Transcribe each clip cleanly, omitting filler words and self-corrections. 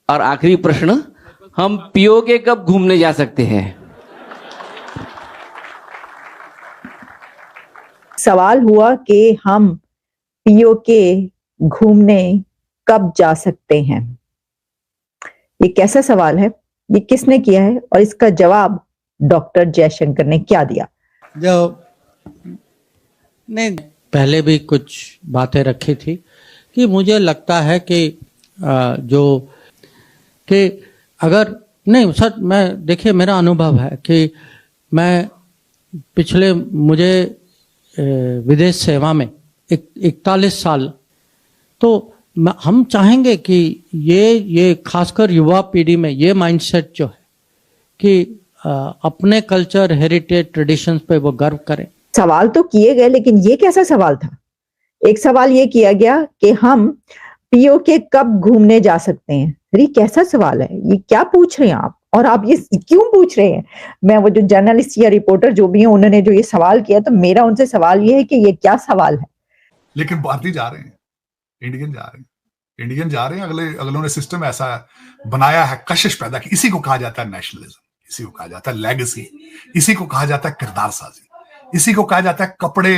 اور آخری پرشن, ہم پیو کے کب گھومنے جا سکتے ہیں؟ سوال ہوا کہ ہم پیو کے گھومنے کب جا سکتے ہیں. یہ کیسا سوال ہے, یہ کس نے کیا ہے, اور اس کا جواب ڈاکٹر جے شنکر نے کیا دیا؟ جو نہیں پہلے بھی کچھ باتیں رکھی تھی کہ مجھے لگتا ہے کہ کہ اگر نہیں سر, میں دیکھیے میرا انوبھو ہے کہ میں پچھلے مجھے ودیش سیوا میں 41 سال, تو ہم چاہیں گے کہ یہ خاص کر یووا پیڑھی میں یہ مائنڈ سیٹ جو ہے کہ اپنے کلچر, ہیریٹیج, ٹریڈیشنز پہ وہ گرو کریں. سوال تو کیے گئے, لیکن یہ کیسا سوال تھا؟ ایک سوال یہ کیا گیا کہ ہم پیو کے کب گھومنے جا سکتے ہیں. یہ کیسا سوال ہے؟ یہ کیا پوچھ رہے ہیں آپ, اور آپ یہ کیوں پوچھ رہے ہیں؟ میں وہ جو جرنلسٹ یا رپورٹر جو بھی ہیں, انہوں نے جو یہ سوال کیا, تو میرا ان سے سوال یہ ہے کہ یہ کیا سوال ہے. لیکن بھارتی جا رہے ہیں, انڈین جا رہے ہیں. اگلوں نے سسٹم ایسا بنایا ہے, کشش پیدا کی. اسی کو کہا جاتا ہے نیشنلزم, اسی کو کہا جاتا ہے لیگسی, اسی کو کہا جاتا ہے کردار سازی, اسی کو کہا جاتا ہے کپڑے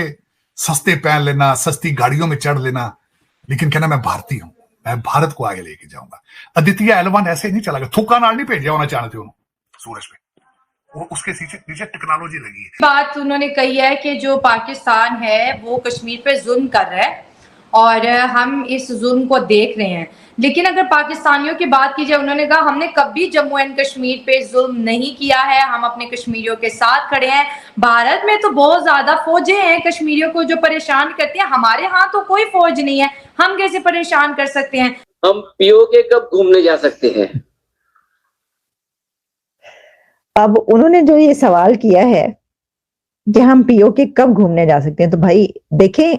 سستے پہن لینا, سستی گاڑیوں میں چڑھ لینا, لیکن کہنا میں بھارتی ہوں, میں بھارت کو آگے لے کے جاؤں گا. ادتیہ ایل1 ایسے نہیں چلا گیا, تھوکا نال نہیں بھیجا ہونا چاہتے انہوں سورج پہ, وہ اس کے پیچھے ٹیکنالوجی لگی ہے. بات انہوں نے کہی ہے کہ جو پاکستان ہے وہ کشمیر پہ ظلم کر رہا ہے اور ہم اس ظلم کو دیکھ رہے ہیں. لیکن اگر پاکستانیوں کی بات کی جائے, انہوں نے کہا ہم نے کبھی جموں اینڈ کشمیر پہ ظلم نہیں کیا ہے, ہم اپنے کشمیریوں کے ساتھ کھڑے ہیں. بھارت میں تو بہت زیادہ فوجیں ہیں کشمیریوں کو جو پریشان کرتی ہیں, ہمارے ہاں تو کوئی فوج نہیں ہے, ہم کیسے پریشان کر سکتے ہیں. ہم پیو کے کب گھومنے جا سکتے ہیں؟ اب انہوں نے جو یہ سوال کیا ہے کہ ہم پیو کے کب گھومنے جا سکتے ہیں, تو بھائی دیکھیں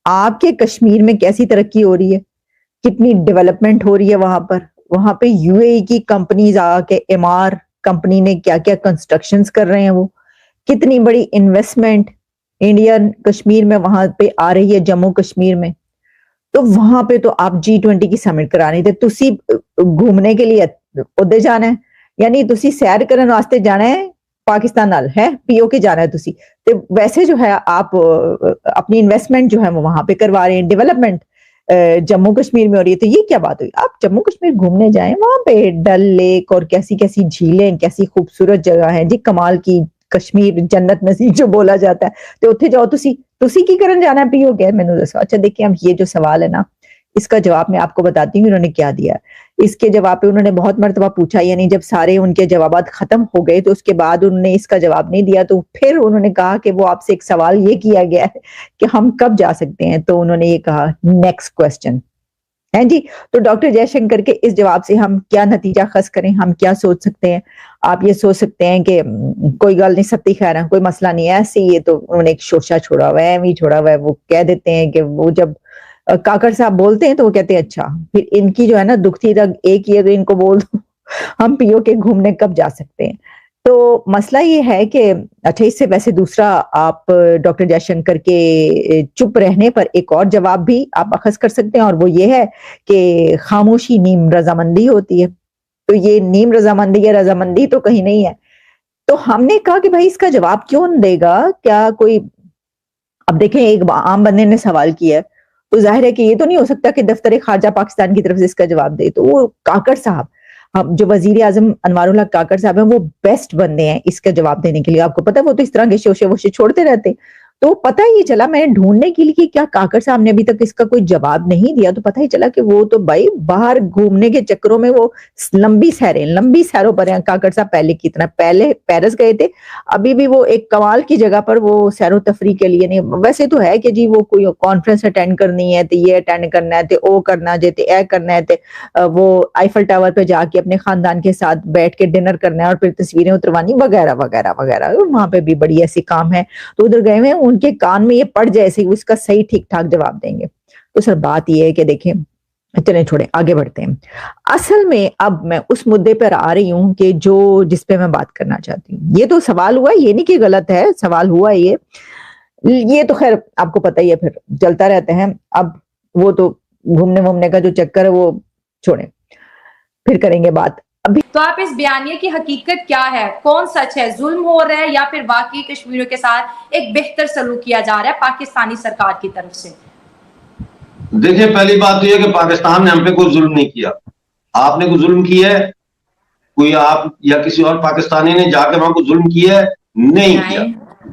آپ کے کشمیر میں کیسی ترقی ہو رہی ہے, کتنی ڈیولپمنٹ ہو رہی ہے وہاں پہ یو اے ای کی کمپنیز آ کے, MR کمپنی نے کیا کیا کنسٹرکشنز کر رہے ہیں, وہ کتنی بڑی انویسٹمنٹ انڈین کشمیر میں وہاں پہ آ رہی ہے, جموں کشمیر میں. تو وہاں پہ تو آپ G20 کی سمٹ کرا رہے تھے, تسی گھومنے کے لیے ادھر جانا ہے, یعنی تسی سیر کرنے واسطے جانا ہے پاکستان نال ہے, پیو کے جانا ہے تسی, تو ویسے جو ہے آپ اپنی انویسٹمنٹ جو ہے وہ وہاں پہ کروا رہے ہیں, ڈیولپمنٹ جموں کشمیر میں ہو رہی ہے. تو یہ کیا بات ہوئی, آپ جموں کشمیر گھومنے جائیں, وہاں پہ ڈل لیک اور کیسی کیسی جھیلیں, کیسی خوبصورت جگہ ہیں جی, کمال کی کشمیر جنت نصیب جو بولا جاتا ہے, تو اتھے جاؤ. تسی کی کرن جانا ہے پیو کے, میں نے دسو. اچھا دیکھیں, اب یہ جو سوال ہے نا, اس کا جواب میں آپ کو بتاتی ہوں انہوں نے کیا دیا. اس کے جواب پہ انہوں نے بہت مرتبہ پوچھا, یعنی جب سارے ان کے جوابات ختم ہو گئے تو اس کے بعد انہوں نے اس کا جواب نہیں دیا, تو پھر انہوں نے کہا کہ وہ آپ سے ایک سوال یہ کیا گیا ہے کہ ہم کب جا سکتے ہیں, تو انہوں نے یہ کہا نیکسٹ کوسچن ہے جی. تو ڈاکٹر جے شنکر کے اس جواب سے ہم کیا نتیجہ خاص کریں, ہم کیا سوچ سکتے ہیں؟ آپ یہ سوچ سکتے ہیں کہ کوئی گل نہیں, ستی خیر ہے, کوئی مسئلہ نہیں ہے ایسے, یہ تو انہوں نے ایک شوشہ چھوڑا ہوا ہے, بھی چھوڑا ہوا ہے. وہ کہہ دیتے ہیں کہ وہ جب کاکڑ صاحب بولتے ہیں تو وہ کہتے ہیں اچھا, پھر ان کی جو ہے نا دکھتی رگ ایک ہی, اگر ان کو بول دو ہم پیو کے گھومنے کب جا سکتے ہیں. تو مسئلہ یہ ہے کہ اچھا, اس سے ویسے دوسرا آپ ڈاکٹر جے شنکر کے چپ رہنے پر ایک اور جواب بھی آپ اخذ کر سکتے ہیں, اور وہ یہ ہے کہ خاموشی نیم رضامندی ہوتی ہے. تو یہ نیم رضامندی یا رضامندی تو کہیں نہیں ہے. تو ہم نے کہا کہ بھائی اس کا جواب کیوں دے گا, کیا کوئی, اب دیکھیں ایک عام بندے نے سوال کیا ہے, تو ظاہر ہے کہ یہ تو نہیں ہو سکتا کہ دفتر خارجہ پاکستان کی طرف سے اس کا جواب دے. تو وہ کاکڑ صاحب, جو وزیر اعظم انوار اللہ کاکڑ صاحب ہیں, وہ بیسٹ بندے ہیں اس کا جواب دینے کے لیے. آپ کو پتا ہے وہ تو اس طرح کے شوشے ووشے چھوڑتے رہتے. تو پتہ ہی چلا, میں ڈھونڈنے کے لیے کیا کاکڑ صاحب نے ابھی تک اس کا کوئی جواب نہیں دیا, تو پتہ ہی چلا کہ وہ تو بھائی باہر گھومنے کے چکروں میں وہ لمبی سیروں پر ہیں کاکڑ صاحب. پہلے کتنا پہلے پیرس گئے تھے, ابھی بھی وہ ایک کمال کی جگہ پر وہ سیر و تفریح کے لیے نہیں. ویسے تو ہے کہ جی وہ کوئی کانفرنس اٹینڈ کرنی ہے, تو یہ اٹینڈ کرنا ہے, تو او کرنا جے, تے اے کرنا ہے, تے وہ آئیفل ٹاور پہ جا کے اپنے خاندان کے ساتھ بیٹھ کے ڈنر کرنا ہے, اور پھر تصویریں اتروانی وغیرہ وغیرہ وغیرہ. وہاں پہ بھی بڑی ایسی کام ہے, تو ادھر گئے ہوئے, ان کے کان میں یہ پڑ جائے سے اس کا صحیح ٹھیک ٹھاک جواب دیں گے. تو سر بات یہ ہے کہ دیکھیں, چلیں چھوڑیں, آگے بڑھتے ہیں. اصل میں اب میں اس مدعے پر آ رہی ہوں کہ جس پہ میں بات کرنا چاہتی ہوں. یہ تو سوال ہوا, یہ نہیں کہ غلط ہے, سوال ہوا یہ تو خیر آپ کو پتہ ہی ہے, پھر چلتا رہتے ہیں. اب وہ تو گھومنے کا جو چکر ہے وہ چھوڑیں. پھر کریں گے بات. ابھی تو آپ اس بیانیے کی حقیقت کیا ہے, کون سچ ہے, ظلم ہو رہا ہے یا پھر واقعی کشمیریوں کے ساتھ ایک بہتر سلوک کیا جا رہا ہے پاکستانی سرکار کی طرف سے؟ دیکھیں پہلی بات تو یہ کہ پاکستان نے ہم پہ کوئی ظلم نہیں کیا. آپ نے کوئی ظلم کیا ہے, کوئی آپ یا کسی اور پاکستانی نے جا کے وہاں کو ظلم کیا ہے؟ نہیں کیا.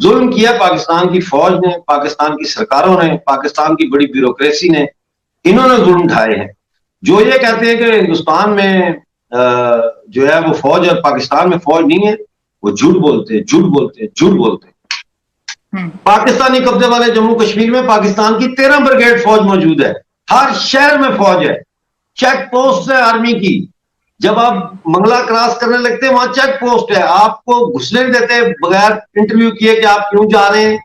ظلم کیا پاکستان کی فوج نے, پاکستان کی سرکاروں نے, پاکستان کی بڑی بیوروکریسی نے, انہوں نے ظلم ڈھائے ہیں. جو یہ کہتے ہیں کہ ہندوستان میں جو ہے وہ فوج اور پاکستان میں فوج نہیں ہے, وہ جھوٹ بولتے جھوٹ بولتے جھوٹ بولتے. پاکستانی قبضے والے جموں کشمیر میں پاکستان کی 13 بریگیڈ فوج موجود ہے, ہر شہر میں فوج ہے, چیک پوسٹ ہے آرمی کی. جب آپ منگلا کراس کرنے لگتے ہیں وہاں چیک پوسٹ ہے, آپ کو گھسنے نہیں دیتے بغیر انٹرویو کیے کہ آپ کیوں جا رہے ہیں,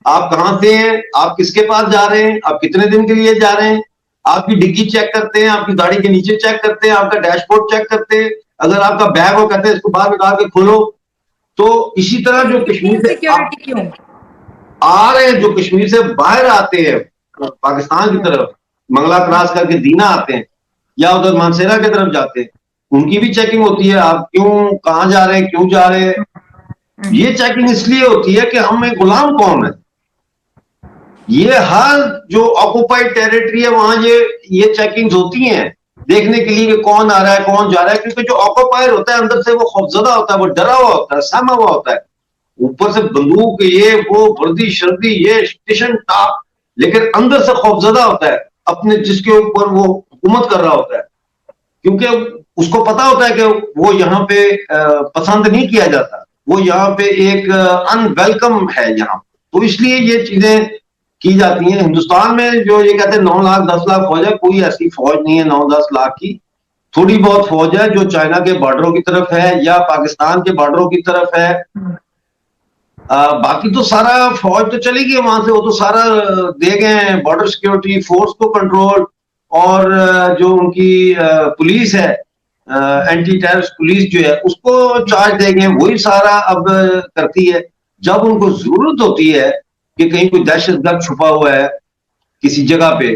آپ کہاں سے ہیں, آپ کس کے پاس جا رہے ہیں, آپ کتنے دن کے لیے جا رہے ہیں. آپ کی ڈگی چیک کرتے ہیں, آپ کی گاڑی کے نیچے چیک کرتے ہیں, آپ کا ڈیش بورڈ چیک کرتے ہیں, اگر آپ کا بیگ ہو کہتے ہیں اس کو باہر نکال کے کھولو. تو اسی طرح جو کشمیر سے سیکیورٹی کیوں آ رہے ہیں, جو کشمیر سے باہر آتے ہیں پاکستان کی طرف, منگلا کراس کر کے دینا آتے ہیں یا ادھر مانسیرا کی طرف جاتے ہیں, ان کی بھی چیکنگ ہوتی ہے. آپ کیوں, کہاں جا رہے ہیں, کیوں جا رہے ہیں. یہ چیکنگ اس لیے ہوتی ہے کہ ہم ایک غلام قوم ہے. یہ ہر جو آکوپائڈ ٹیریٹری ہے وہاں یہ چیکنگ ہوتی ہیں دیکھنے کے لیے کہ کون آ رہا ہے کون جا رہا ہے, کیونکہ جو آکوپائر ہوتا ہے اندر سے وہ خوفزدہ ہوتا ہے, وہ ڈرا ہوا ہوتا ہے, سہما ہوا ہوتا ہے. اوپر سے بندوق یہ وہ وردی شردی یہ اسٹیشن ٹاپ, لیکن اندر سے خوفزدہ ہوتا ہے اپنے جس کے اوپر وہ حکومت کر رہا ہوتا ہے, کیونکہ اس کو پتا ہوتا ہے کہ وہ یہاں پہ پسند نہیں کیا جاتا, وہ یہاں پہ ایک ان ویلکم ہے یہاں. تو اس لیے یہ چیزیں کی جاتی ہیں. ہندوستان میں جو یہ کہتے ہیں 9 لاکھ 10 لاکھ فوج ہے, کوئی ایسی فوج نہیں ہے 9-10 لاکھ کی. تھوڑی بہت فوج ہے جو چائنا کے بارڈروں کی طرف ہے یا پاکستان کے بارڈروں کی طرف ہے. باقی تو سارا فوج تو چلی گئی وہاں سے, وہ تو سارا دے گئے ہیں بارڈر سیکیورٹی فورس کو کنٹرول, اور جو ان کی پولیس ہے اینٹی ٹیررسٹ پولیس جو ہے اس کو چارج دے گئے, وہی سارا اب کرتی ہے. جب ان کو ضرورت ہوتی ہے کہ کہیں کوئی دہشت گرد چھپا ہوا ہے کسی جگہ پہ,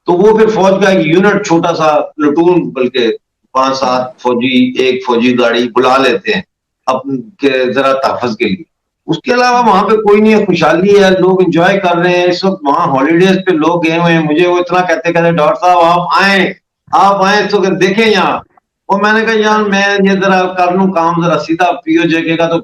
تو وہ پھر فوج کا ایک یونٹ چھوٹا سا پلٹون, بلکہ 5-7 فوجی ایک فوجی گاڑی بلا لیتے ہیں اپنے ذرا تحفظ کے لیے. اس کے علاوہ وہاں پہ کوئی نہیں ہے, خوشحالی ہے, لوگ انجوائے کر رہے ہیں اس وقت. وہاں ہالیڈیز پہ لوگ گئے ہوئے ہیں. مجھے وہ اتنا کہتے ڈاکٹر صاحب آپ آئیں اس وقت دیکھیں یہاں. اور میں نے کہا یار میں یہ ذرا کر لوں کام ذرا سیدھا, PO JK کا تو